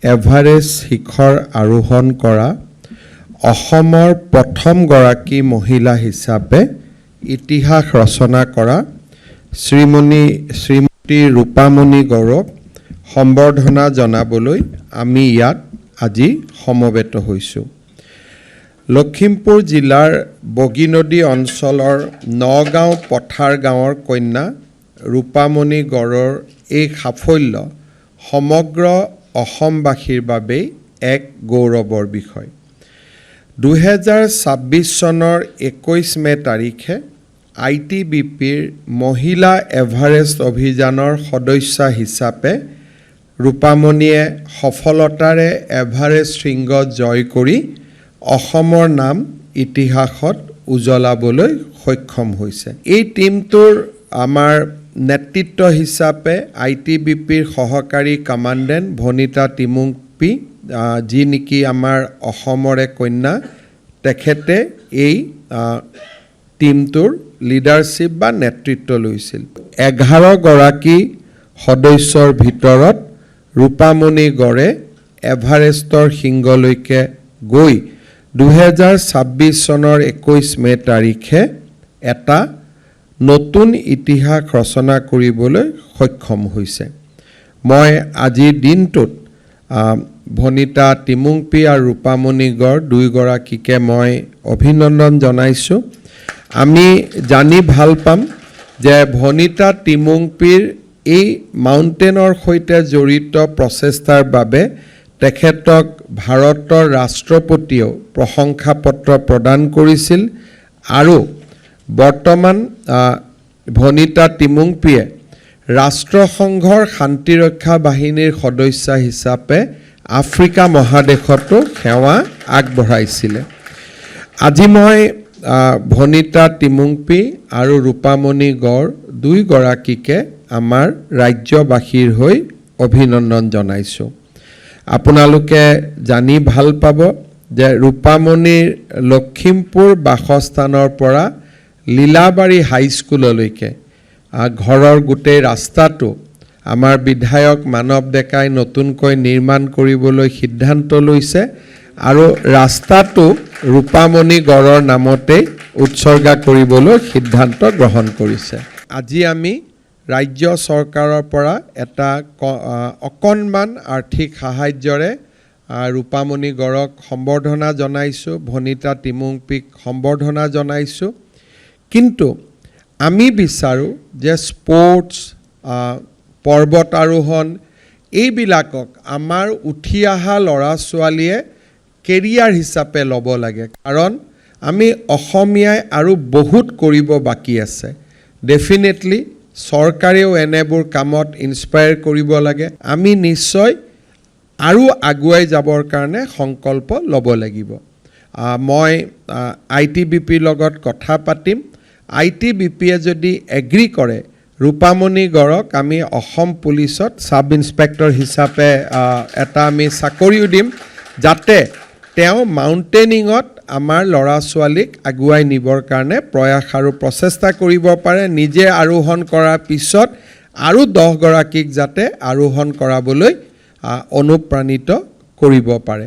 Everest শিখৰ আৰোহণ কৰা অসমৰ প্ৰথমগৰাকী মহিলা হিচাপে ইতিহাস ৰচনা কৰা শ্ৰীমতী ৰূপামণি গৌৰক সম্বৰ্ধনা জনাবলৈ আমি ইয়াত আজি সমবেত হৈছোঁ। লখিমপুৰ জিলাৰ বগীনদী অঞ্চলৰ নগাঁও পথাৰ গাঁৱৰ কন্যা ৰূপামণি গড়ৰ এই সাফল্য সমগ্ৰ অসমবাসীৰ বাবে এক গৌৰৱৰ বিষয়। 2026 চনৰ 21 মে তাৰিখে ITBPৰ মহিলা এভাৰেষ্ট অভিযানৰ সদস্য হিচাপে ৰূপামণিয়ে সফলতাৰে এভাৰেষ্ট শৃংগ জয় কৰি অসমৰ নাম ইতিহাসত উজ্বলাবলৈ সক্ষম হৈছে। এই টিমটোৰ আমাৰ নেতৃত্ব হিচাপে ITBPৰ সহকাৰী কমাণ্ডেণ্ট ভনিতা টিমুংপি, যি নেকি আমাৰ অসমৰে কন্যা, তেখেতে এই টিমটোৰ লিডাৰশ্বিপ বা নেতৃত্ব লৈছিল। 11 গৰাকী সদস্যৰ ভিতৰত ৰূপামণি গড়ে এভাৰেষ্টৰ শৃংগলৈকে গৈ 2026 চনৰ 21 মে তাৰিখে এটা নতুন ইতিহাস ৰচনা কৰিবলৈ সক্ষম হৈছে। মই আজিৰ দিনটোত ভনিতা টিমুংপি আৰু ৰূপামণি গড় দুয়োগৰাকীকে মই অভিনন্দন জনাইছোঁ। আমি জানি ভাল পাম যে ভনিতা টিমুংপিৰ এই মাউণ্টেইনৰ সৈতে জড়িত প্ৰচেষ্টাৰ বাবে তেখেতক ভাৰতৰ ৰাষ্ট্ৰপতিয়েও প্ৰশংসা পত্ৰ প্ৰদান কৰিছিল আৰু বৰ্তমান ভনিতা টিমুংপিয়ে ৰাষ্ট্ৰসংঘৰ শান্তিৰক্ষা বাহিনীৰ সদস্য হিচাপে আফ্ৰিকা মহাদেশতো সেৱা আগবঢ়াইছিলে। আজি মই ভনিতা টিমুংপি আৰু ৰূপামণি গড় দুয়োগৰাকীকে আমাৰ ৰাজ্যবাসীৰ হৈ অভিনন্দন জনাইছোঁ। আপোনালোকে জানি ভাল পাব যে ৰূপামণিৰ লখিমপুৰ বাসস্থানৰ পৰা লীলাবাৰী হাইস্কুললৈকে ঘৰৰ গোটেই ৰাস্তাটো আমাৰ বিধায়ক মানৱ ডেকাই নতুনকৈ নিৰ্মাণ কৰিবলৈ সিদ্ধান্ত লৈছে আৰু ৰাস্তাটো ৰূপামণি গড়ৰ নামতেই উৎসৰ্গা কৰিবলৈ সিদ্ধান্ত গ্ৰহণ কৰিছে। আজি আমি ৰাজ্য চৰকাৰৰ পৰা এটা অকণমান আৰ্থিক সাহায্যৰে ৰূপামণি গড়ক সম্বৰ্ধনা জনাইছোঁ, ভনিতা টিমুংপিক সম্বৰ্ধনা জনাইছোঁ। কিন্তু আমি বিচাৰোঁ যে স্পৰ্টছ, পৰ্বত আৰোহণ এইবিলাকক আমাৰ উঠি অহা ল'ৰা ছোৱালীয়ে কেৰিয়াৰ হিচাপে ল'ব লাগে, কাৰণ আমি অসমীয়াই আৰু বহুত কৰিব বাকী আছে। ডেফিনেটলি চৰকাৰেও এনেবোৰ কামত ইনস্পায়াৰ কৰিব লাগে। আমি নিশ্চয় আৰু আগুৱাই যাবৰ কাৰণে সংকল্প ল'ব লাগিব। মই ITBPৰ লগত কথা পাতিম। ITBPয়ে যদি এগ্ৰী কৰে ৰূপামণি গড়ক আমি অসম পুলিচত ছাব ইন্সপেক্টৰ হিচাপে এটা আমি চাকৰিও দিম, যাতে তেওঁ মাউণ্টেইনিঙত আমাৰ ল'ৰা ছোৱালীক আগুৱাই নিবৰ কাৰণে প্ৰয়াস আৰু প্ৰচেষ্টা কৰিব পাৰে। নিজে আৰোহণ কৰাৰ পিছত আৰু 10 গৰাকীক যাতে আৰোহণ কৰাবলৈ অনুপ্ৰাণিত কৰিব পাৰে।